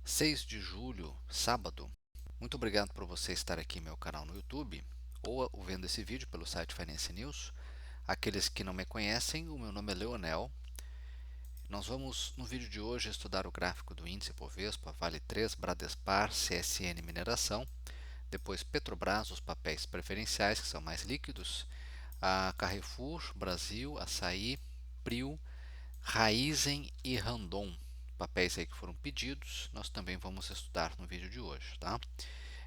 6 de julho, sábado. Muito obrigado por você estar aqui no meu canal no YouTube ou vendo esse vídeo pelo site Finance News. Aqueles que não me conhecem, o meu nome é Leonel. Nós vamos no vídeo de hoje estudar o gráfico do índice Bovespa, Vale 3, Bradespar, CSN Mineração, depois Petrobras, os papéis preferenciais que são mais líquidos, a Carrefour, Brasil, Açaí, Prio, Raizen e Randon, papéis aí que foram pedidos, nós também vamos estudar no vídeo de hoje, tá?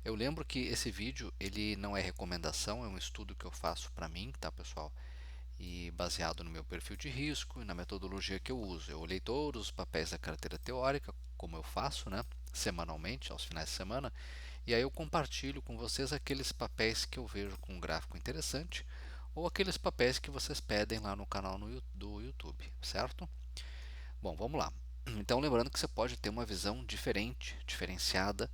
Eu lembro que esse vídeo ele não é recomendação, é um estudo que eu faço para mim, tá, pessoal? E baseado no meu perfil de risco e na metodologia que eu uso. Eu olhei todos os papéis da carteira teórica, como eu faço, né, semanalmente, aos finais de semana, e aí eu compartilho com vocês aqueles papéis que eu vejo com um gráfico interessante ou aqueles papéis que vocês pedem lá no canal do YouTube, certo? Bom, vamos lá. Então, lembrando que você pode ter uma visão diferente, diferenciada,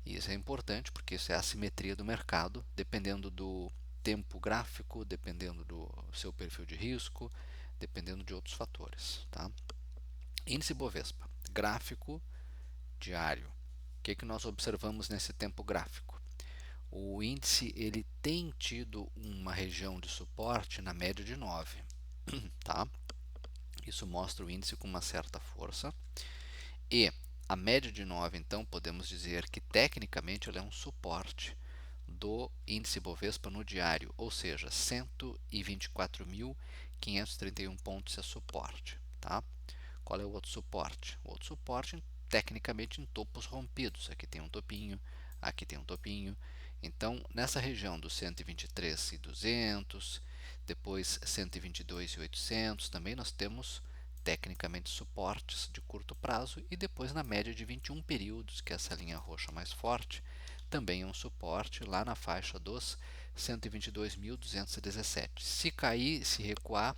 e isso é importante porque isso é a assimetria do mercado, dependendo do tempo gráfico, dependendo do seu perfil de risco, dependendo de outros fatores. Tá? Índice Bovespa, gráfico diário. O que nós observamos nesse tempo gráfico? O índice ele tem tido uma região de suporte na média de 9. Tá? Isso mostra o índice com uma certa força. E a média de 9, então, podemos dizer que tecnicamente ela é um suporte do índice Bovespa no diário, ou seja, 124.531 pontos é suporte. Tá? Qual é o outro suporte? O outro suporte, tecnicamente, em topos rompidos. Aqui tem um topinho, aqui tem um topinho. Então, nessa região dos 123.200, depois 122.800, também nós temos tecnicamente suportes de curto prazo e depois na média de 21 períodos, que é essa linha roxa mais forte, também é um suporte lá na faixa dos 122.217. Se cair, se recuar,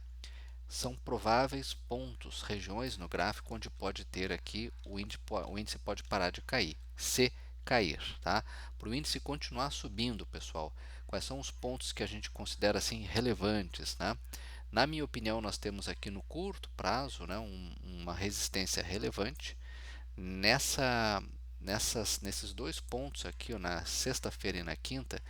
são prováveis pontos, regiões no gráfico onde pode ter aqui o índice pode parar de cair, se cair, tá? Para o índice continuar subindo, pessoal, quais são os pontos que a gente considera assim relevantes, né? Na minha opinião, nós temos aqui no curto prazo, né, uma resistência relevante nesses dois pontos aqui, ó, na sexta-feira e na quinta,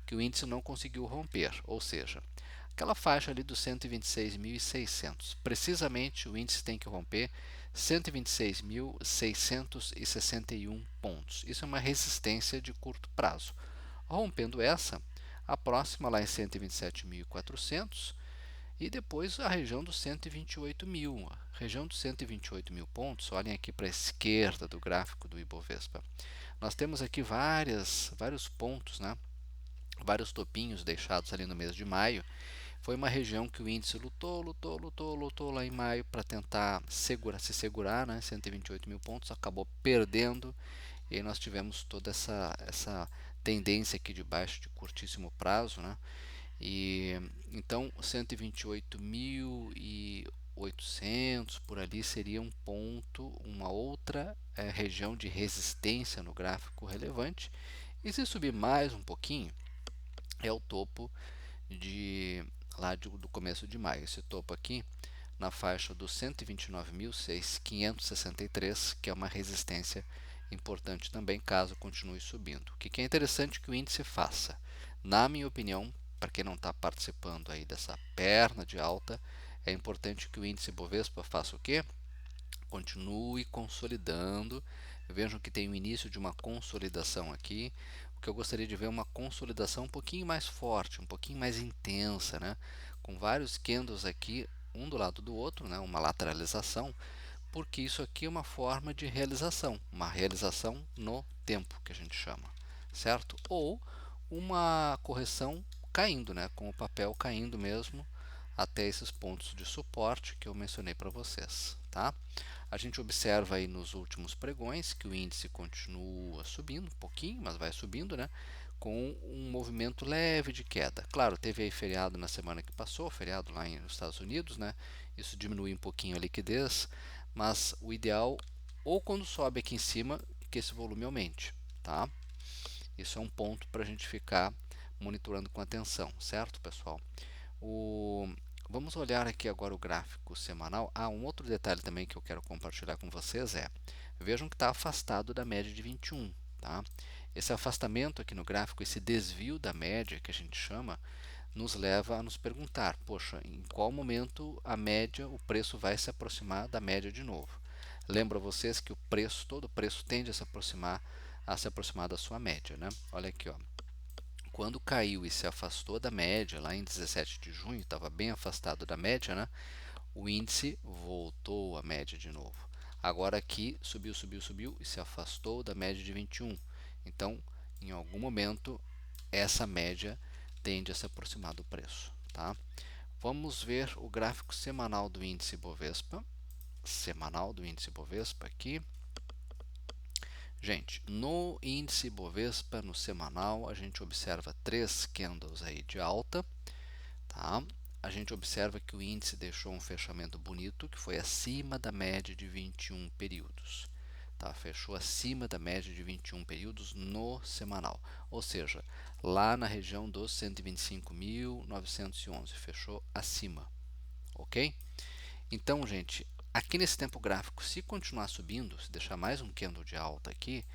que o índice não conseguiu romper, ou seja, aquela faixa ali dos 126.600. Precisamente o índice tem que romper 126.661 pontos. Isso é uma resistência de curto prazo. Rompendo essa, a próxima lá em 127.400 e depois a região dos 128 mil. A região dos 128 mil pontos, olhem aqui para a esquerda do gráfico do Ibovespa. Nós temos aqui vários pontos, né? Vários topinhos deixados ali no mês de maio. Foi uma região que o índice lutou lá em maio para tentar se segurar, né? 128 mil pontos, acabou perdendo e aí nós tivemos toda essa tendência aqui de baixo de curtíssimo prazo, né? E então 128.800 por ali seria um ponto, uma outra região de resistência no gráfico relevante. E se subir mais um pouquinho, é o topo de do começo de maio. Esse topo aqui na faixa dos 129.563, que é uma resistência importante também caso continue subindo. O que é interessante que o índice faça? Na minha opinião, para quem não está participando aí dessa perna de alta, é importante que o índice Bovespa faça o quê? Continue consolidando. Vejam que tem o início de uma consolidação aqui. O que eu gostaria de ver é uma consolidação um pouquinho mais forte, um pouquinho mais intensa, né? Com vários candles aqui, um do lado do outro, né? Uma lateralização, porque isso aqui é uma forma de realização, uma realização no tempo, que a gente chama, certo? Ou uma correção caindo, né? Com o papel caindo mesmo até esses pontos de suporte que eu mencionei para vocês, tá? A gente observa aí nos últimos pregões que o índice continua subindo um pouquinho, mas vai subindo, né? Com um movimento leve de queda. Claro, teve aí feriado na semana que passou, feriado lá nos Estados Unidos, né? Isso diminui um pouquinho a liquidez, mas o ideal, ou quando sobe aqui em cima, que esse volume aumente, tá? Isso é um ponto para a gente ficar monitorando com atenção, certo, pessoal? Vamos olhar aqui agora o gráfico semanal. Um outro detalhe também que eu quero compartilhar com vocês é, vejam que está afastado da média de 21, tá? Esse afastamento aqui no gráfico, esse desvio da média que a gente chama, nos leva a nos perguntar, poxa, em qual momento a média, o preço vai se aproximar da média de novo? Lembro a vocês que o preço, todo preço tende a se aproximar da sua média, né? Olha aqui, ó. Quando caiu e se afastou da média, lá em 17 de junho, estava bem afastado da média, né? O índice voltou à média de novo. Agora aqui subiu, subiu, subiu e se afastou da média de 21. Então, em algum momento, essa média tende a se aproximar do preço, tá? Vamos ver o gráfico semanal do índice Bovespa. Semanal do índice Bovespa aqui. Gente, no índice Bovespa, no semanal, a gente observa 3 candles aí de alta, tá? A gente observa que o índice deixou um fechamento bonito, que foi acima da média de 21 períodos. Tá? Fechou acima da média de 21 períodos no semanal, ou seja, lá na região dos 125.911, fechou acima, ok? Então, gente, aqui nesse tempo gráfico, se continuar subindo, se deixar mais um candle de alta aqui,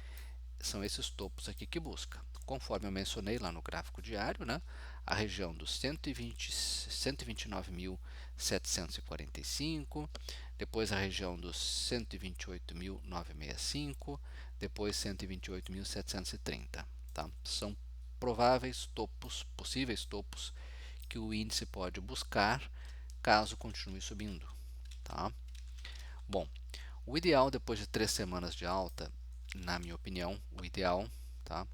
são esses topos aqui que busca. Conforme eu mencionei lá no gráfico diário, né, a região dos 129.745, depois a região dos 128.965, depois 128.730. Tá? São prováveis topos, possíveis topos que o índice pode buscar caso continue subindo. Tá? Bom, o ideal depois de 3 semanas de alta, na minha opinião, o ideal, tá,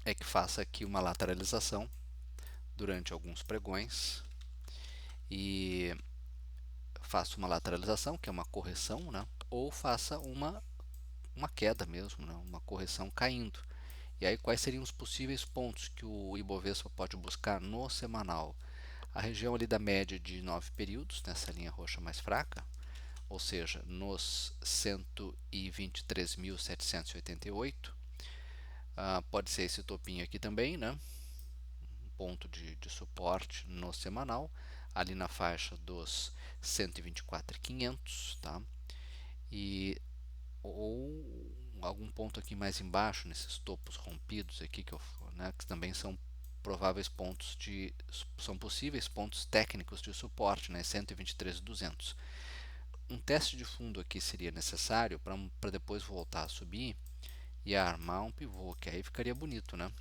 é que faça aqui uma lateralização durante alguns pregões e faça uma lateralização, que é uma correção, né, ou faça uma queda mesmo, né, uma correção caindo. E aí quais seriam os possíveis pontos que o Ibovespa pode buscar no semanal? A região ali da média de 9 períodos, nessa linha roxa mais fraca, ou seja, nos 123.788, pode ser esse topinho aqui também, né? Um ponto de suporte no semanal, ali na faixa dos 124.500, tá? E ou algum ponto aqui mais embaixo, nesses topos rompidos aqui, né, que também são prováveis pontos são possíveis pontos técnicos de suporte, né, 123.200. Um teste de fundo aqui seria necessário para depois voltar a subir e armar um pivô, que aí ficaria bonito, né?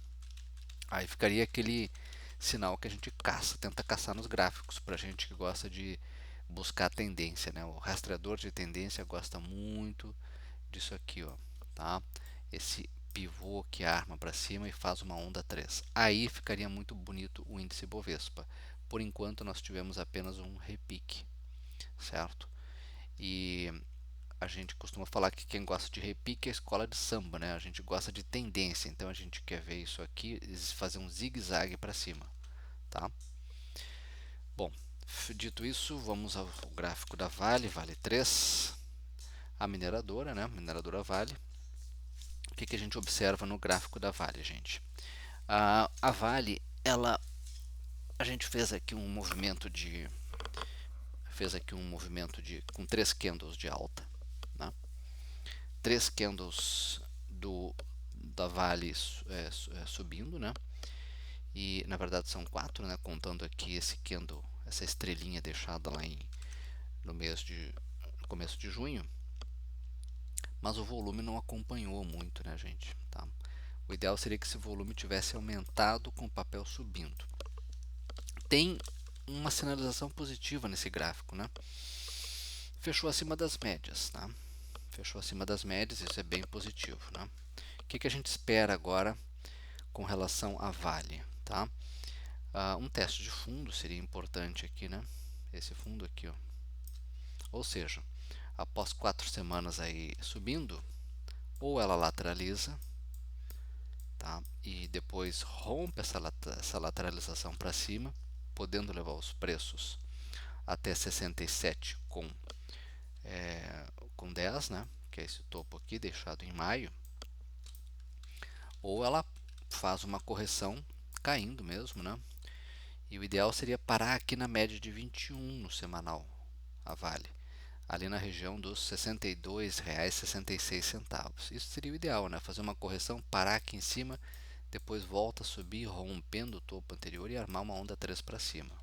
Aí ficaria aquele sinal que a gente caça, tenta caçar nos gráficos, para gente que gosta de buscar tendência, né? O rastreador de tendência gosta muito disso aqui, ó, tá? Esse pivô que arma para cima e faz uma onda 3. Aí ficaria muito bonito o índice Bovespa. Por enquanto nós tivemos apenas um repique, certo? E a gente costuma falar que quem gosta de repique é a escola de samba, né? A gente gosta de tendência, então a gente quer ver isso aqui fazer um zigue-zague para cima, tá? Bom, dito isso, vamos ao gráfico da Vale, Vale 3, a mineradora, né? Mineradora Vale. O que a gente observa no gráfico da Vale, gente? A Vale, a gente fez aqui um movimento com 3 candles de alta, né? 3 candles da Vale subindo, né? E na verdade são 4, né? Contando aqui esse candle, essa estrelinha deixada lá no começo de junho. Mas o volume não acompanhou muito, né, gente? Tá? O ideal seria que esse volume tivesse aumentado com o papel subindo. Tem uma sinalização positiva nesse gráfico, né? Fechou acima das médias, tá? Fechou acima das médias, isso é bem positivo, né? O que a gente espera agora com relação à Vale, tá? Um teste de fundo seria importante aqui, né? Esse fundo aqui, ó. Ou seja, após 4 semanas aí subindo, ou ela lateraliza, tá? E depois rompe essa lateralização para cima, podendo levar os preços até 67 com 10, né? Que é esse topo aqui deixado em maio, ou ela faz uma correção caindo mesmo, né? E o ideal seria parar aqui na média de 21 no semanal, a Vale. ali na região dos R$ 62,66. Isso seria o ideal, né? Fazer uma correção, parar aqui em cima, depois volta a subir, rompendo o topo anterior e armar uma onda 3 para cima,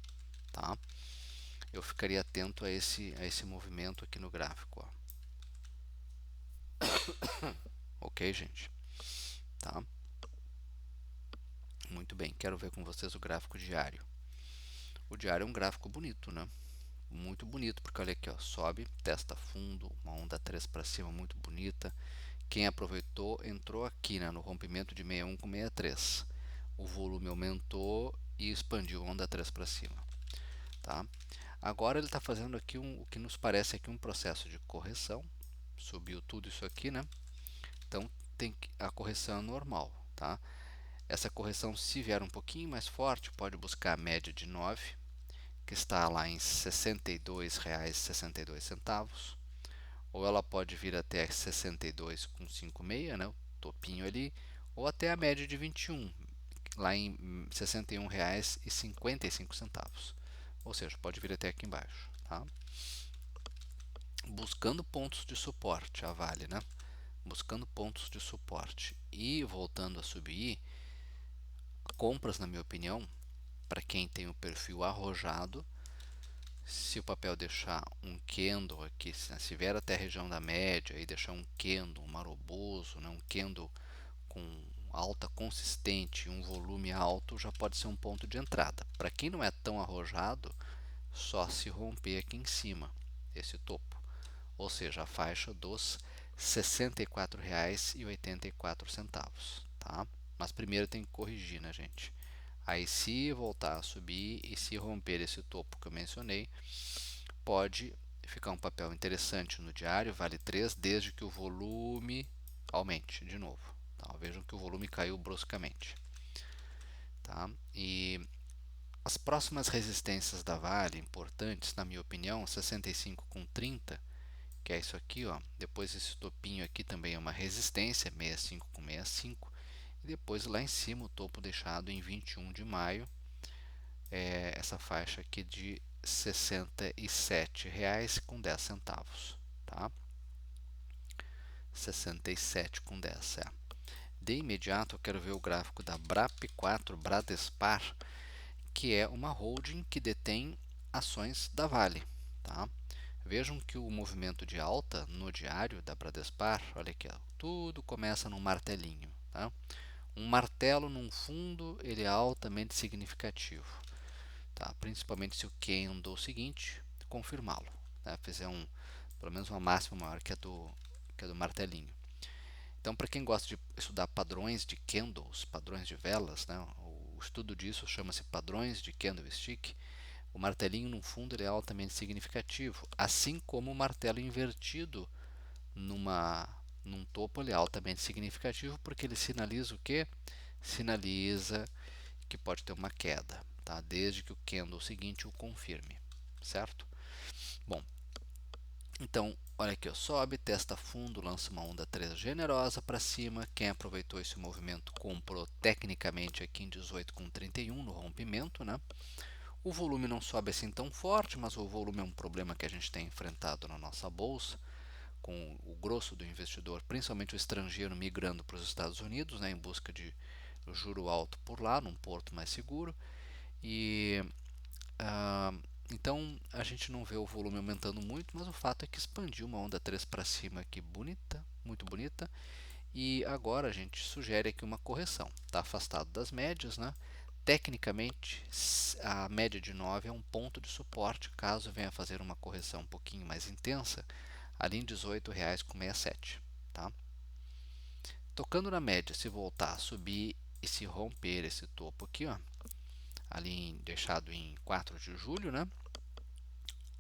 tá? Eu ficaria atento a esse movimento aqui no gráfico, ó. Ok, gente? Tá? Muito bem, quero ver com vocês o gráfico diário. O diário é um gráfico bonito, né? Muito bonito, porque olha aqui, ó, sobe, testa fundo, uma onda 3 para cima muito bonita. Quem aproveitou entrou aqui, né, no rompimento de 61 com 63. O volume aumentou e expandiu a onda 3 para cima, tá? Agora ele está fazendo aqui o que nos parece aqui um processo de correção. Subiu tudo isso aqui, né? Então a correção é normal, tá? Essa correção, se vier um pouquinho mais forte, pode buscar a média de 9, que está lá em R$ 62,62, ou ela pode vir até 62,56, né, o topinho ali, ou até a média de 21, lá em R$ 61,55, ou seja, pode vir até aqui embaixo, tá? Buscando pontos de suporte, a Vale, né? Buscando pontos de suporte e voltando a subir, compras, na minha opinião, para quem tem o perfil arrojado. Se o papel deixar um candle aqui, se vier até a região da média e deixar um candle maroboso, né, um candle com alta consistente e um volume alto, já pode ser um ponto de entrada. Para quem não é tão arrojado, só se romper aqui em cima, esse topo, ou seja, a faixa dos R$ 64,84, tá? Mas primeiro tem que corrigir, né, gente? Aí, se voltar a subir e se romper esse topo que eu mencionei, pode ficar um papel interessante no diário, vale 3, desde que o volume aumente de novo. Tá? Vejam que o volume caiu bruscamente. Tá? E as próximas resistências da Vale, importantes, na minha opinião, 65,30, que é isso aqui, ó. Depois esse topinho aqui também é uma resistência, 65,65. E depois lá em cima o topo deixado em 21 de maio, essa faixa aqui de R$ 67,10, tá? 67,10, é. De imediato eu quero ver o gráfico da BRAP4 Bradespar, que é uma holding que detém ações da Vale, tá? Vejam que o movimento de alta no diário da Bradespar, olha aqui, ó, tudo começa num martelinho, tá? Um martelo num fundo, ele é altamente significativo, tá? Principalmente se o candle seguinte confirmá-lo, né? Fizer pelo menos uma máxima maior que a do martelinho. Então, para quem gosta de estudar padrões de candles, padrões de velas, né? O estudo disso chama-se padrões de candlestick. O martelinho no fundo ele é altamente significativo, assim como o martelo invertido num topo ele é altamente significativo, porque ele sinaliza o quê? Sinaliza que pode ter uma queda, tá? Desde que o candle seguinte o confirme, certo? Bom, então, olha aqui, ó, sobe, testa fundo, lança uma onda 3 generosa para cima. Quem aproveitou esse movimento comprou tecnicamente aqui em 18,31 no rompimento, né? O volume não sobe assim tão forte, mas o volume é um problema que a gente tem enfrentado na nossa bolsa, com o grosso do investidor, principalmente o estrangeiro, migrando para os Estados Unidos, né, em busca de juro alto por lá, num porto mais seguro. E ah, então a gente não vê o volume aumentando muito, mas o fato é que expandiu uma onda 3 para cima aqui bonita, muito bonita. E agora a gente sugere aqui uma correção. Está afastado das médias, né? Tecnicamente, a média de 9 é um ponto de suporte caso venha fazer uma correção um pouquinho mais intensa, ali em R$ 18,67. Tá? Tocando na média, se voltar a subir e se romper esse topo aqui, ó, ali deixado em 4 de julho, né?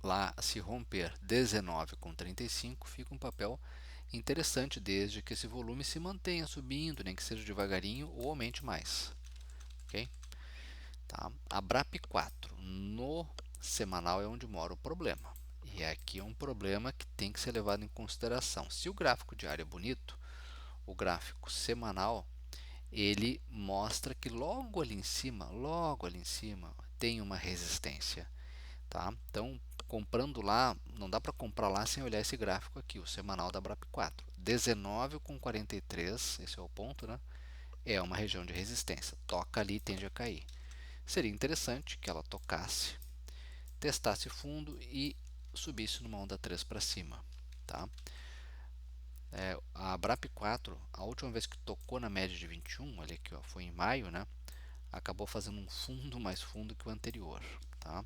Lá, se romper 19,35, fica um papel interessante, desde que esse volume se mantenha subindo, nem que seja devagarinho ou aumente mais. Ok? Tá? A BRAP4 no semanal é onde mora o problema. E aqui é um problema que tem que ser levado em consideração. Se o gráfico diário é bonito, o gráfico semanal ele mostra que logo ali em cima, tem uma resistência, tá? Então, comprando lá, não dá para comprar lá sem olhar esse gráfico aqui, o semanal da BRAP4. 19,43, esse é o ponto, né? É uma região de resistência. Toca ali e tende a cair. Seria interessante que ela tocasse, testasse fundo e subisse numa onda 3 para cima. Tá? A BRAP4, a última vez que tocou na média de 21, olha aqui, ó, foi em maio, né? Acabou fazendo um fundo mais fundo que o anterior. Tá?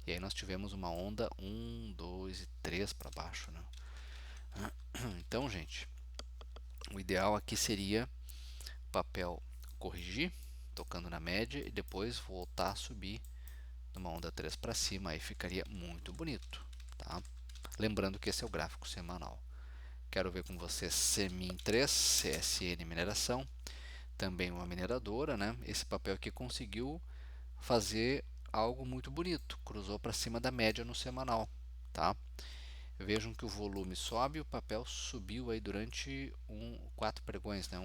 E aí nós tivemos uma onda 1, 2 e 3 para baixo. Né? Então, gente, o ideal aqui seria o papel corrigir, tocando na média, e depois voltar a subir numa onda 3 para cima. Aí ficaria muito bonito. Tá? Lembrando que esse é o gráfico semanal. Quero ver com você Semin 3, CSN Mineração, também uma mineradora. Né? Esse papel aqui conseguiu fazer algo muito bonito, cruzou para cima da média no semanal. Tá? Vejam que o volume sobe e o papel subiu aí durante 4 pregões, né?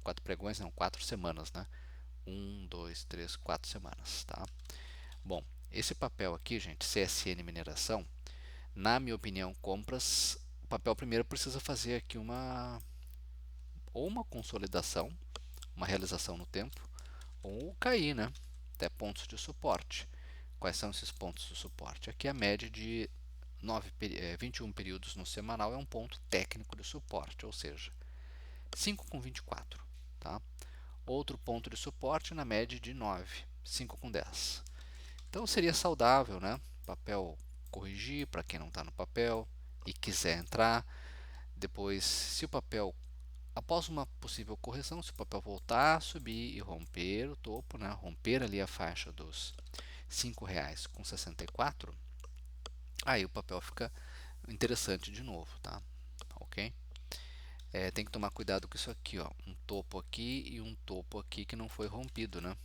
4 pregões, não, 4 semanas, né? 4 semanas, tá? Bom, esse papel aqui, gente, CSN Mineração, na minha opinião, compras, o papel primeiro precisa fazer aqui ou uma consolidação, uma realização no tempo, ou cair, né? Até pontos de suporte. Quais são esses pontos de suporte? Aqui a média de 21 períodos no semanal é um ponto técnico de suporte, ou seja, 5,24. Tá? Outro ponto de suporte na média de 9, 5,10. Então seria saudável, né? Papel corrigir para quem não está no papel e quiser entrar. Depois, se o papel, após uma possível correção, se o papel voltar a subir e romper o topo, né? Romper ali a faixa dos R$ 5,64, aí o papel fica interessante de novo, tá? Ok? Tem que tomar cuidado com isso aqui, ó. Um topo aqui e um topo aqui que não foi rompido, né?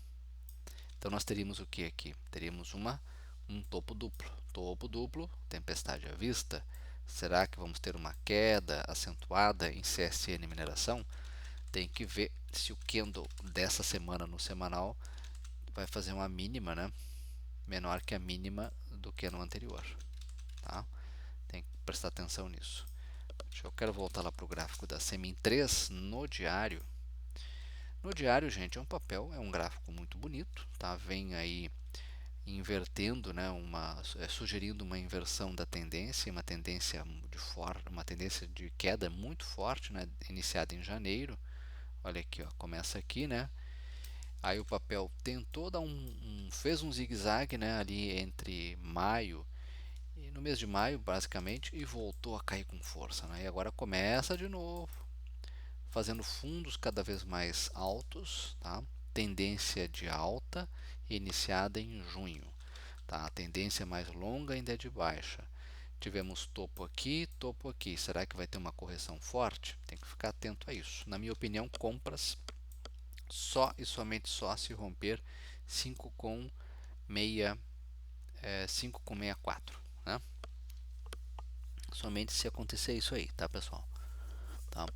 Então nós teríamos o que aqui? Teríamos um topo duplo. Topo duplo, tempestade à vista. Será que vamos ter uma queda acentuada em CSN Mineração? Tem que ver se o candle dessa semana no semanal vai fazer uma mínima, né? Menor que a mínima do que no anterior. Tá? Tem que prestar atenção nisso. Eu quero voltar lá para o gráfico da Semin 3 no diário. No diário, gente, é um gráfico muito bonito, tá? Vem aí invertendo, né, sugerindo uma inversão da tendência, uma tendência de queda muito forte, né, iniciada em janeiro. Olha aqui, ó, começa aqui, né? Aí o papel tentou fez um zigue-zague, né, ali entre maio e no mês de maio, basicamente, e voltou a cair com força, né? E agora começa de novo, fazendo fundos cada vez mais altos, tá? Tendência de alta iniciada em junho, tá? A tendência mais longa ainda é de baixa. Tivemos topo aqui. Será que vai ter uma correção forte? Tem que ficar atento a isso. Na minha opinião, compras só e somente só se romper 5,64, né? Somente se acontecer isso aí, tá, pessoal? Tá?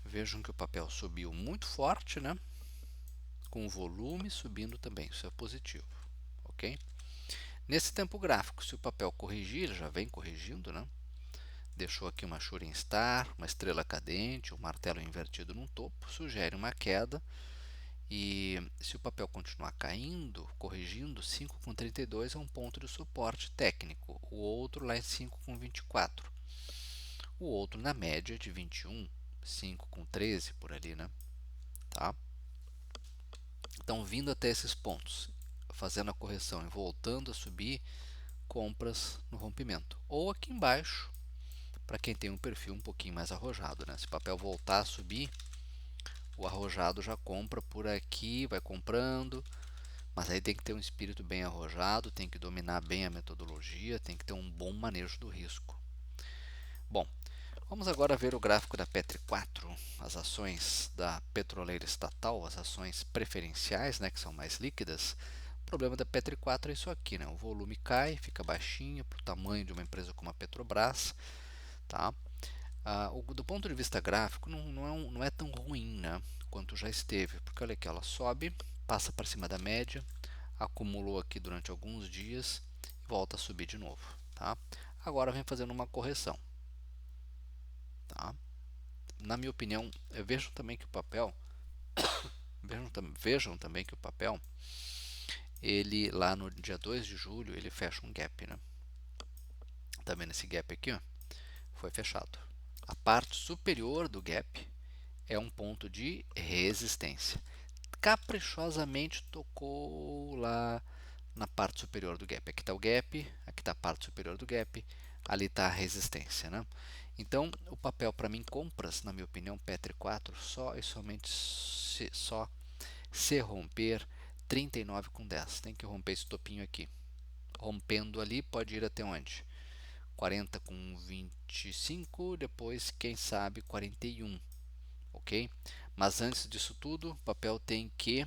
Vejam que o papel subiu muito forte, né? Com o volume subindo também, isso é positivo, ok? Nesse tempo gráfico, se o papel corrigir, já vem corrigindo, né? Deixou aqui uma Shooting Star, uma estrela cadente, um martelo invertido no topo, sugere uma queda. E se o papel continuar caindo, corrigindo, 5,32 é um ponto de suporte técnico. O outro lá é 5,24. O outro na média de 21, 5,13 por ali, né? Tá? Então, vindo até esses pontos, fazendo a correção e voltando a subir, compras no rompimento. Ou aqui embaixo, para quem tem um perfil um pouquinho mais arrojado, né? Se o papel voltar a subir, o arrojado já compra por aqui, vai comprando, mas aí tem que ter um espírito bem arrojado, tem que dominar bem a metodologia, tem que ter um bom manejo do risco. Bom, vamos agora ver o gráfico da Petri 4, as ações da petroleira estatal, as ações preferenciais, né, que são mais líquidas. O problema da Petri 4 é isso aqui, né? O volume cai, fica baixinho para o tamanho de uma empresa como a Petrobras. Tá? Do ponto de vista gráfico, não é tão ruim, né, quanto já esteve, porque olha aqui, ela sobe, passa para cima da média, acumulou aqui durante alguns dias e volta a subir de novo, tá? Agora vem fazendo uma correção, tá? Na minha opinião, vejam também que o papel, vejam também que o papel, ele lá no dia 2 de julho, ele fecha um gap, né? Tá vendo esse gap aqui, ó? Foi fechado. A parte superior do gap é um ponto de resistência. Caprichosamente tocou lá na parte superior do gap. Aqui está o gap, aqui está a parte superior do gap, ali está a resistência, né? Então, o papel para mim compras, na minha opinião, Petri 4, só e somente se romper 39,10. Tem que romper esse topinho aqui. Rompendo ali, pode ir até onde? 40,25, depois, quem sabe, 41, ok? Mas antes disso tudo, o papel tem que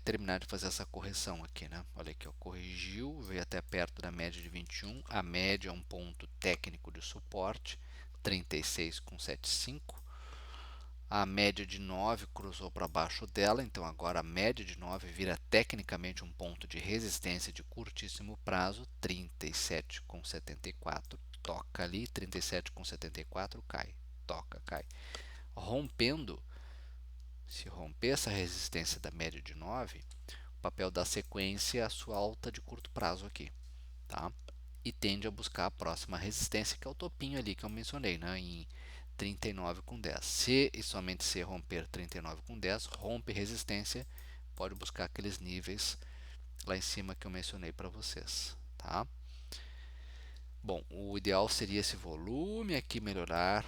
terminar de fazer essa correção aqui, né? Olha aqui, ó, corrigiu, veio até perto da média de 21, a média é um ponto técnico de suporte, 36,75. A média de 9 cruzou para baixo dela, então agora a média de 9 vira tecnicamente um ponto de resistência de curtíssimo prazo, 37,74. Toca ali, 37,74, cai, toca, cai. Rompendo, se romper essa resistência da média de 9, o papel dá sequência à sua alta de curto prazo aqui, tá? E tende a buscar a próxima resistência, que é o topinho ali que eu mencionei, né? Em 39,10. Se e somente se romper 39,10, rompe resistência, pode buscar aqueles níveis lá em cima que eu mencionei para vocês, tá? Bom, o ideal seria esse volume aqui melhorar,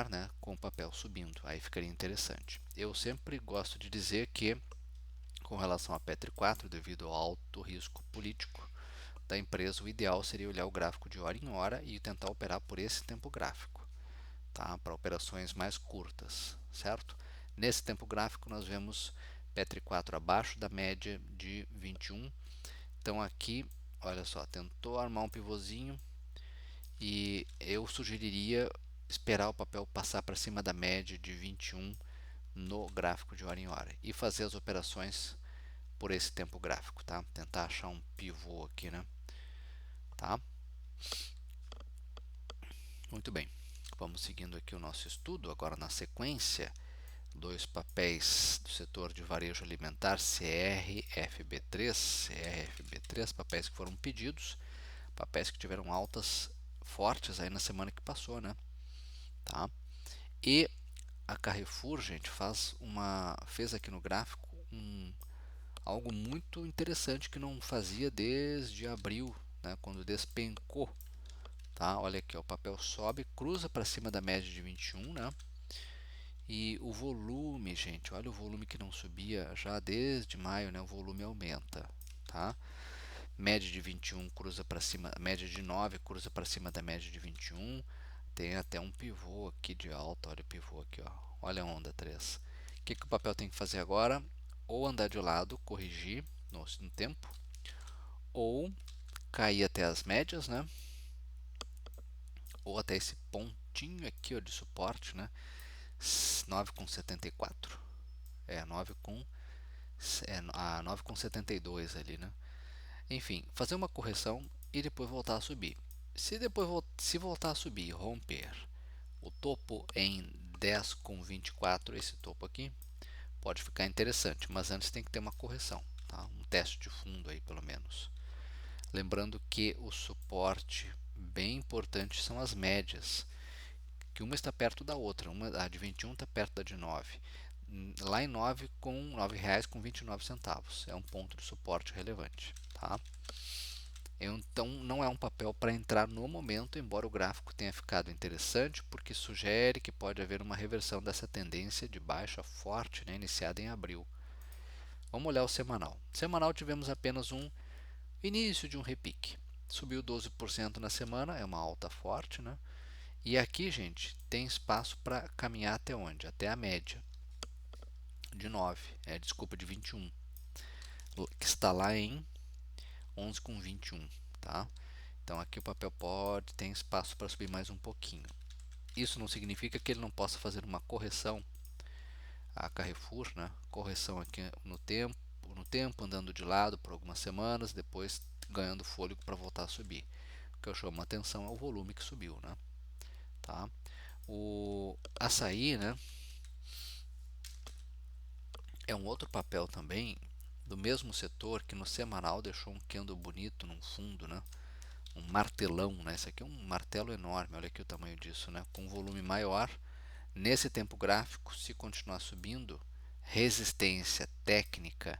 né, com o papel subindo, aí ficaria interessante. Eu sempre gosto de dizer que, com relação a Petri 4, devido ao alto risco político da empresa, o ideal seria olhar o gráfico de hora em hora e tentar operar por esse tempo gráfico, tá? Para operações mais curtas, certo? Nesse tempo gráfico nós vemos Petri 4 abaixo da média de 21, então aqui, olha só, tentou armar um pivôzinho e eu sugeriria esperar o papel passar para cima da média de 21 no gráfico de hora em hora e fazer as operações por esse tempo gráfico, tá? Tentar achar um pivô aqui, né? Tá? Muito bem. Vamos seguindo aqui o nosso estudo. Agora, na sequência, dois papéis do setor de varejo alimentar, CRFB3, papéis que foram pedidos, papéis que tiveram altas fortes aí na semana que passou, né? Tá? E a Carrefour, gente, fez aqui no gráfico algo muito interessante que não fazia desde abril, né, quando despencou. Tá? Olha aqui, ó, o papel sobe, cruza para cima da média de 21, né? E o volume, gente, olha o volume que não subia já desde maio, né? O volume aumenta, tá? Média de 21 cruza para cima, média de 9 cruza para cima da média de 21. Tem até um pivô aqui de alta, olha o pivô aqui, ó. Olha a onda 3. O que o papel tem que fazer agora? Ou andar de lado, corrigir no tempo, ou cair até as médias, né? Ou até esse pontinho aqui, ó, de suporte, né? 9,74. É, 9,72 ali, né? Enfim, fazer uma correção e depois voltar a subir. Se voltar a subir e romper o topo em 10,24, esse topo aqui, pode ficar interessante, mas antes tem que ter uma correção, tá? Um teste de fundo aí pelo menos. Lembrando que o suporte bem importante são as médias, que uma está perto da outra, a de 21 está perto da de 9. Lá em 9 com R$ 9,29, é um ponto de suporte relevante, tá? Então não é um papel para entrar no momento, embora o gráfico tenha ficado interessante, porque sugere que pode haver uma reversão dessa tendência de baixa forte, né, iniciada em abril. Vamos olhar o semanal. Semanal tivemos apenas um início de um repique. Subiu 12% na semana, é uma alta forte, né? E aqui, gente, tem espaço para caminhar até onde? Até a média de 9, desculpa, de 21, que está lá em 11,21, tá? Então aqui o papel tem espaço para subir mais um pouquinho. Isso não significa que ele não possa fazer uma correção, a Carrefour, né? Correção aqui no tempo, no tempo, andando de lado por algumas semanas, depois ganhando fôlego para voltar a subir. O que eu chamo a atenção é o volume que subiu, né? Tá? O açaí, né, é um outro papel também do mesmo setor que no semanal deixou um candle bonito num fundo, né? Um martelão, né? Esse aqui é um martelo enorme, olha aqui o tamanho disso, né? Com um volume maior. Nesse tempo gráfico, se continuar subindo, resistência técnica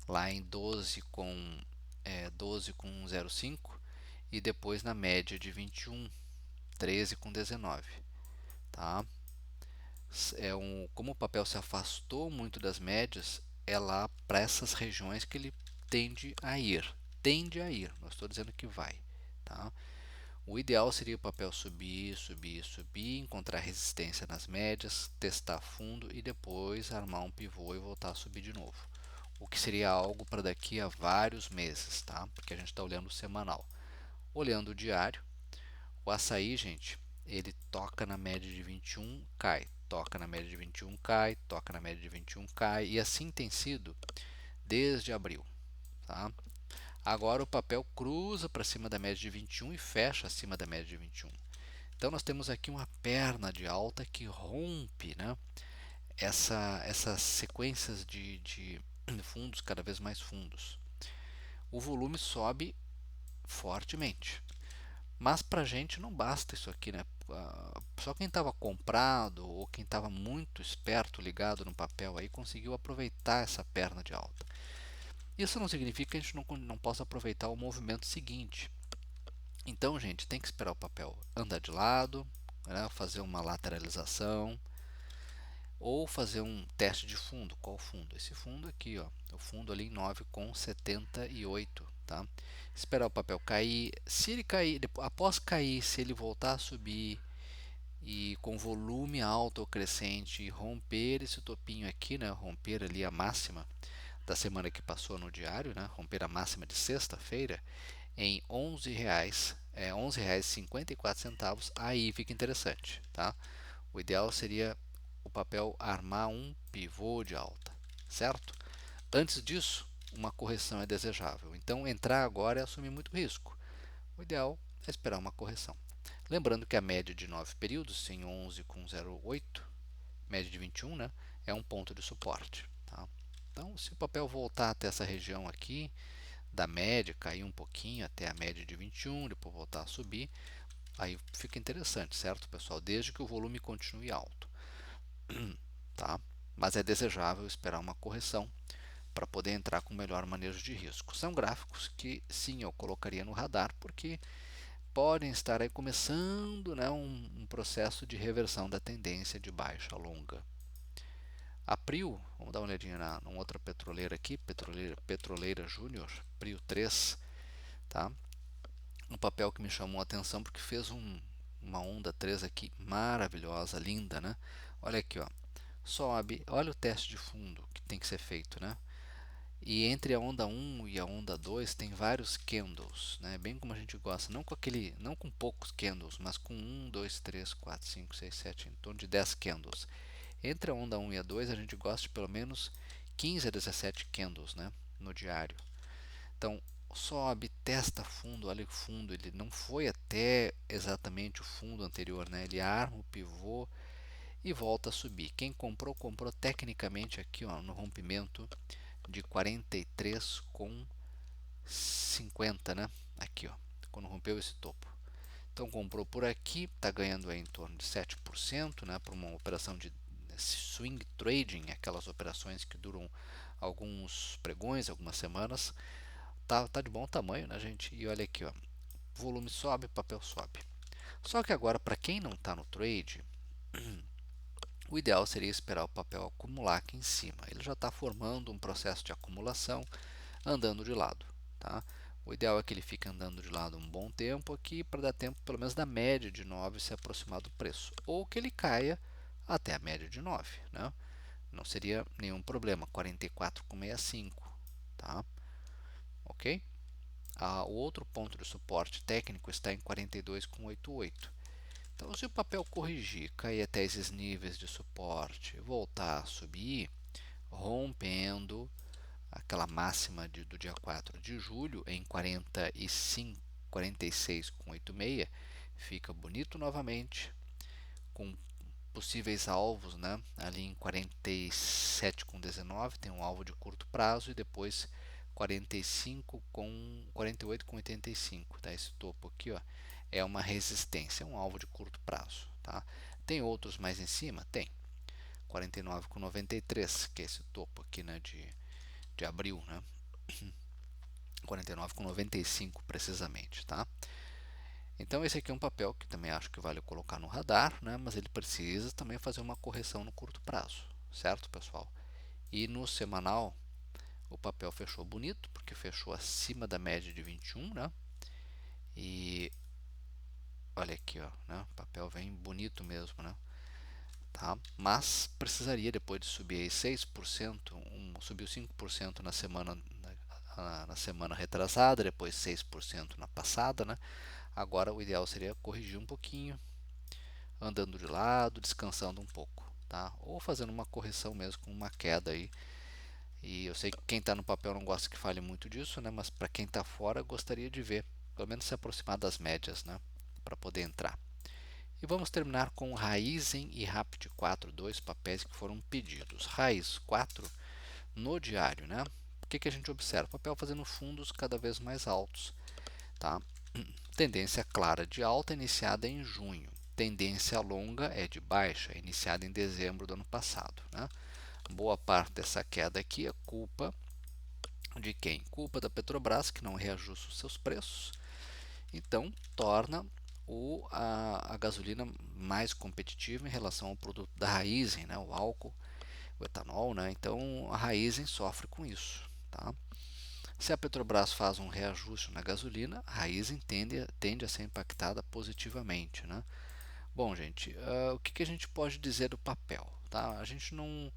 lá em 12,05 e depois na média de 21, 13,19, tá? Como o papel se afastou muito das médias, é lá para essas regiões que ele tende a ir. Tende a ir, não estou dizendo que vai. Tá? O ideal seria o papel subir, subir, subir, encontrar resistência nas médias, testar fundo e depois armar um pivô e voltar a subir de novo. O que seria algo para daqui a vários meses, tá? Porque a gente está olhando o semanal. Olhando o diário, o açaí, gente, ele toca na média de 21, cai, toca na média de 21, cai, toca na média de 21, cai, e assim tem sido desde abril. Tá? Agora o papel cruza para cima da média de 21 e fecha acima da média de 21. Então nós temos aqui uma perna de alta que rompe, né, essas sequências de fundos cada vez mais fundos. O volume sobe fortemente. Mas para a gente não basta isso aqui, né? Só quem estava comprado ou quem estava muito esperto, ligado no papel aí, conseguiu aproveitar essa perna de alta. Isso não significa que a gente não possa aproveitar o movimento seguinte. Então, gente, tem que esperar o papel andar de lado, né, fazer uma lateralização ou fazer um teste de fundo. Qual fundo? Esse fundo aqui, ó, o fundo ali em 9,78, tá? Esperar o papel cair. Se ele cair, após cair, se ele voltar a subir e com volume alto ou crescente romper esse topinho aqui, né, romper ali a máxima da semana que passou no diário, né, romper a máxima de sexta-feira em R$ 11, R$ 11,54, aí fica interessante, tá? O ideal seria o papel armar um pivô de alta, certo? Antes disso, uma correção é desejável. Então, entrar agora é assumir muito risco. O ideal é esperar uma correção. Lembrando que a média de 9 períodos, em 11,08, média de 21, né, é um ponto de suporte. Tá? Então, se o papel voltar até essa região aqui, da média, cair um pouquinho até a média de 21, depois voltar a subir, aí fica interessante, certo, pessoal? Desde que o volume continue alto. Tá? Mas é desejável esperar uma correção para poder entrar com melhor manejo de risco. São gráficos que sim eu colocaria no radar, porque podem estar aí começando, né, um processo de reversão da tendência de baixa longa. A Prio, vamos dar uma olhadinha numa outra petroleira aqui, Petroleira Júnior, Prio 3, tá? Um papel que me chamou a atenção porque fez uma onda 3 aqui maravilhosa, linda, né? Olha aqui, ó, sobe, olha o teste de fundo que tem que ser feito, né? E entre a onda 1 e a onda 2 tem vários candles, né? Bem como a gente gosta, não com poucos candles, mas com 1, 2, 3, 4, 5, 6, 7, em torno de 10 candles. Entre a onda 1 e a 2 a gente gosta de pelo menos 15 a 17 candles, né, no diário. Então, sobe, testa fundo, olha o fundo, ele não foi até exatamente o fundo anterior, né? Ele arma o pivô e volta a subir. Quem comprou, comprou tecnicamente aqui, ó, no rompimento de 43,50, né? Aqui, ó, quando rompeu esse topo. Então comprou por aqui, está ganhando aí em torno de 7%, né, para uma operação de swing trading, aquelas operações que duram alguns pregões, algumas semanas. Tá de bom tamanho, né, gente? E olha aqui, ó, volume sobe, papel sobe. Só que agora, para quem não está no trade, o ideal seria esperar o papel acumular aqui em cima. Ele já está formando um processo de acumulação, andando de lado, tá? O ideal é que ele fique andando de lado um bom tempo aqui, para dar tempo pelo menos da média de 9 se aproximar do preço, ou que ele caia até a média de 9, né? Não seria nenhum problema, 44,65, tá? Ok? O outro ponto de suporte técnico está em 42,88. Então, se o papel corrigir, cair até esses níveis de suporte, voltar a subir, rompendo aquela máxima do dia 4 de julho em 45, 46,86, fica bonito novamente, com possíveis alvos, né? Ali em 47,19 tem um alvo de curto prazo e depois 48,85, tá? Esse topo aqui, ó, é uma resistência, um alvo de curto prazo, tá? Tem outros mais em cima? Tem. 49,93, que é esse topo aqui, né, de abril, né? 49,95 precisamente, tá? Então esse aqui é um papel que também acho que vale colocar no radar, né? Mas ele precisa também fazer uma correção no curto prazo, certo, pessoal? E no semanal o papel fechou bonito, porque fechou acima da média de 21, né? E olha aqui, ó, né? O papel vem bonito mesmo, né? Tá? Mas precisaria depois de subir aí 6%, subiu 5% na semana retrasada, depois 6% na passada, né? Agora o ideal seria corrigir um pouquinho, andando de lado, descansando um pouco, tá? Ou fazendo uma correção mesmo com uma queda aí. E eu sei que quem está no papel não gosta que fale muito disso, né? Mas para quem está fora, gostaria de ver, pelo menos se aproximar das médias, né? Para poder entrar. E vamos terminar com Raizen e Rapid 4, dois papéis que foram pedidos. Raiz 4 no diário, né? O que a gente observa? O papel fazendo fundos cada vez mais altos, tá? Tendência clara de alta iniciada em junho. Tendência longa é de baixa, iniciada em dezembro do ano passado, né? Boa parte dessa queda aqui é culpa de quem? Culpa da Petrobras, que não reajusta os seus preços. Então, torna a gasolina mais competitiva em relação ao produto da Raízen, né? O álcool, o etanol, né? Então, a Raízen sofre com isso, tá? Se a Petrobras faz um reajuste na gasolina, a Raízen tende a ser impactada positivamente, né? Bom, gente, o que a gente pode dizer do papel? Tá? A gente não,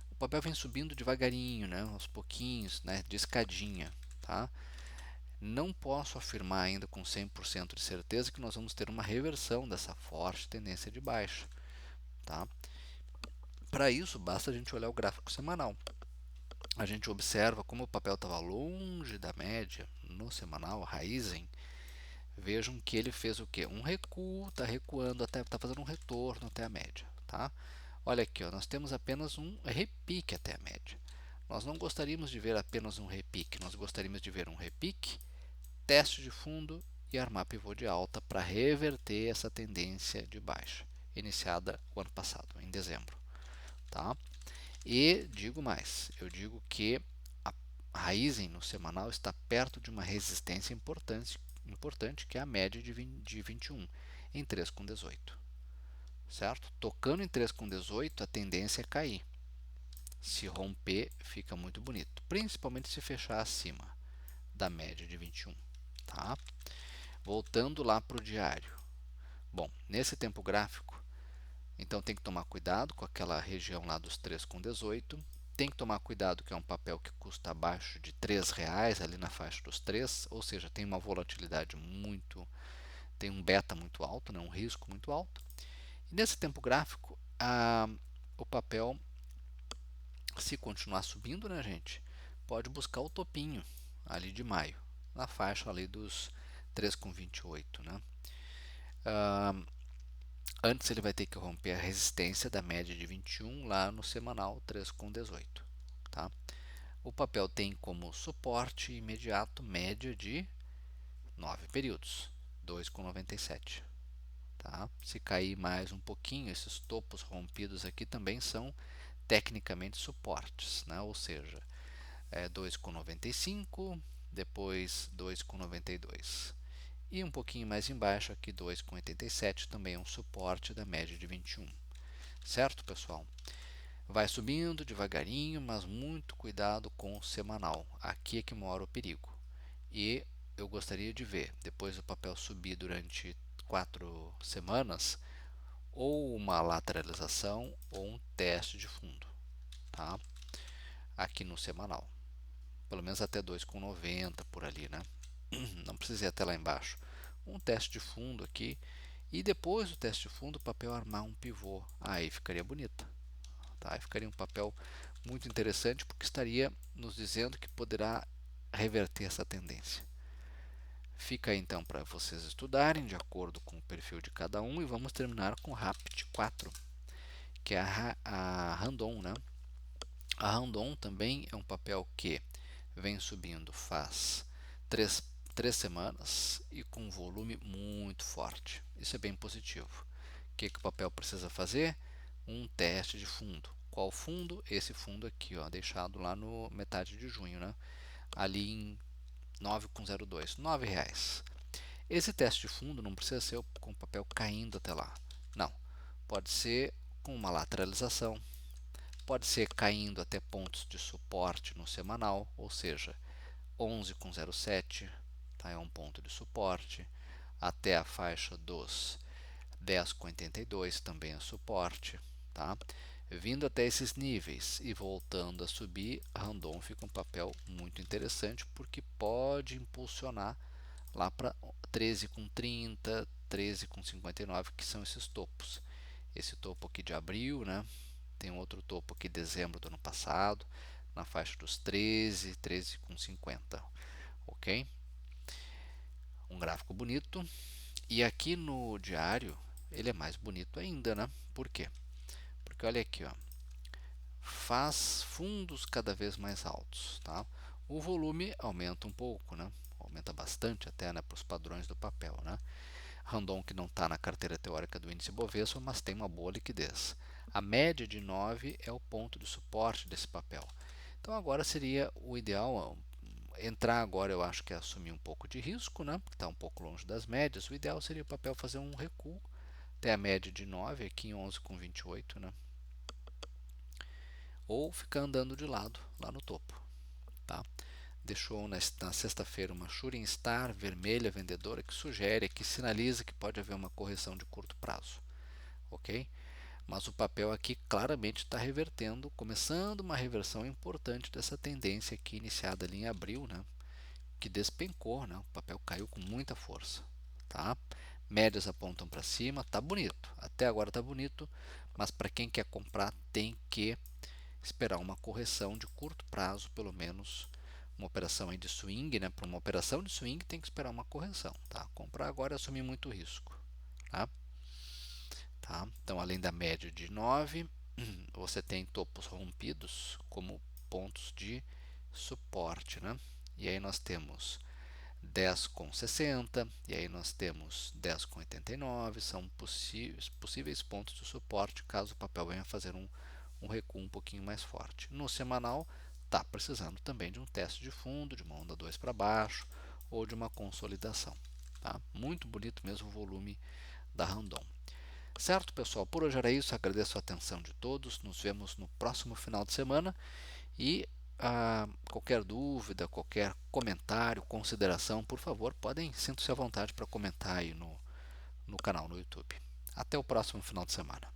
o papel vem subindo devagarinho, né? Aos pouquinhos, né? De escadinha, tá? Não posso afirmar ainda com 100% de certeza que nós vamos ter uma reversão dessa forte tendência de baixa, tá? Para isso, basta a gente olhar o gráfico semanal. A gente observa como o papel estava longe da média no semanal, Raizen. Vejam que ele fez o que? Um recuo, está recuando, está fazendo um retorno até a média, tá? Olha aqui, ó, nós temos apenas um repique até a média. Nós não gostaríamos de ver apenas um repique, nós gostaríamos de ver um repique, teste de fundo e armar pivô de alta para reverter essa tendência de baixa, iniciada o ano passado, em dezembro, tá? E digo mais, eu digo que a Raizen no semanal está perto de uma resistência importante que é a média de 21 em 3,18, certo? Tocando em 3,18 a tendência é cair. Se romper, fica muito bonito, principalmente se fechar acima da média de 21, tá? Voltando lá para o diário. Bom, nesse tempo gráfico, então tem que tomar cuidado com aquela região lá dos 3,18. Tem que tomar cuidado que é um papel que custa abaixo de R$ 3, ali na faixa dos 3, ou seja, tem uma volatilidade tem um beta muito alto, né, um risco muito alto. E nesse tempo gráfico, o papel, se continuar subindo, né, gente, pode buscar o topinho ali de maio, na faixa ali dos 3,28, né? Antes ele vai ter que romper a resistência da média de 21 lá no semanal 3,18, tá? O papel tem como suporte imediato média de 9 períodos, 2,97. Tá? Se cair mais um pouquinho, esses topos rompidos aqui também são tecnicamente suportes, né? Ou seja, 2,95, depois 2,92. E um pouquinho mais embaixo aqui 2,87 também é um suporte da média de 21. Certo, pessoal? Vai subindo devagarinho, mas muito cuidado com o semanal. Aqui é que mora o perigo. E eu gostaria de ver, depois do papel subir durante 4 semanas, ou uma lateralização ou um teste de fundo, tá? Aqui no semanal. Pelo menos até 2,90 por ali, né? Não precisa ir até lá embaixo. Um teste de fundo aqui e depois do teste de fundo o papel armar um pivô. Aí ficaria bonita, tá? Aí ficaria um papel muito interessante porque estaria nos dizendo que poderá reverter essa tendência. Fica aí então para vocês estudarem de acordo com o perfil de cada um e vamos terminar com o RAPT 4, que é a Randon, né? A Randon também é um papel que vem subindo faz três semanas e com um volume muito forte. Isso é bem positivo. O que o papel precisa fazer? Um teste de fundo. Qual fundo? Esse fundo aqui, ó, deixado lá no metade de junho, né? Ali em 9,02, R$ 9. Esse teste de fundo não precisa ser com o papel caindo até lá. Não. Pode ser com uma lateralização, pode ser caindo até pontos de suporte no semanal, ou seja, 11,07 tá, é um ponto de suporte, até a faixa dos 10,82 também é suporte. Tá? Vindo até esses níveis e voltando a subir, a Randon fica um papel muito interessante porque pode impulsionar lá para 13,30, 13,59, que são esses topos. Esse topo aqui de abril, né? Tem um outro topo aqui de dezembro do ano passado, na faixa dos 13, 13,50, ok? Um gráfico bonito. E aqui no diário, ele é mais bonito ainda, né? Por quê? Porque olha aqui, ó, faz fundos cada vez mais altos, tá? O volume aumenta um pouco, né? Aumenta bastante até, né, para os padrões do papel, né? Randon que não está na carteira teórica do índice Bovespa, mas tem uma boa liquidez. A média de 9 é o ponto de suporte desse papel. Então agora seria o ideal entrar agora, eu acho que é assumir um pouco de risco, né? Porque está um pouco longe das médias. O ideal seria o papel fazer um recuo até a média de 9 aqui em 11,28, né? Ou ficar andando de lado lá no topo, tá? Deixou na sexta-feira uma Shooting Star vermelha vendedora que sugere, que sinaliza que pode haver uma correção de curto prazo, ok? Mas o papel aqui claramente está revertendo, começando uma reversão importante dessa tendência aqui iniciada ali em abril, né? Que despencou, né? O papel caiu com muita força, tá? Médias apontam para cima, tá bonito, até agora tá bonito, mas para quem quer comprar tem que esperar uma correção de curto prazo, pelo menos uma operação aí de swing, né? Para uma operação de swing tem que esperar uma correção, tá? Comprar agora é assumir muito risco, tá? Tá? Então, além da média de 9, você tem topos rompidos como pontos de suporte, né? E aí nós temos 10,60 e aí nós temos 10,89, são possíveis pontos de suporte caso o papel venha fazer um recuo um pouquinho mais forte. No semanal, está precisando também de um teste de fundo, de uma onda 2 para baixo ou de uma consolidação. Tá? Muito bonito mesmo o volume da Randon. Certo, pessoal? Por hoje era isso. Agradeço a atenção de todos. Nos vemos no próximo final de semana. E qualquer dúvida, qualquer comentário, consideração, por favor, sintam-se à vontade para comentar aí no canal no YouTube. Até o próximo final de semana.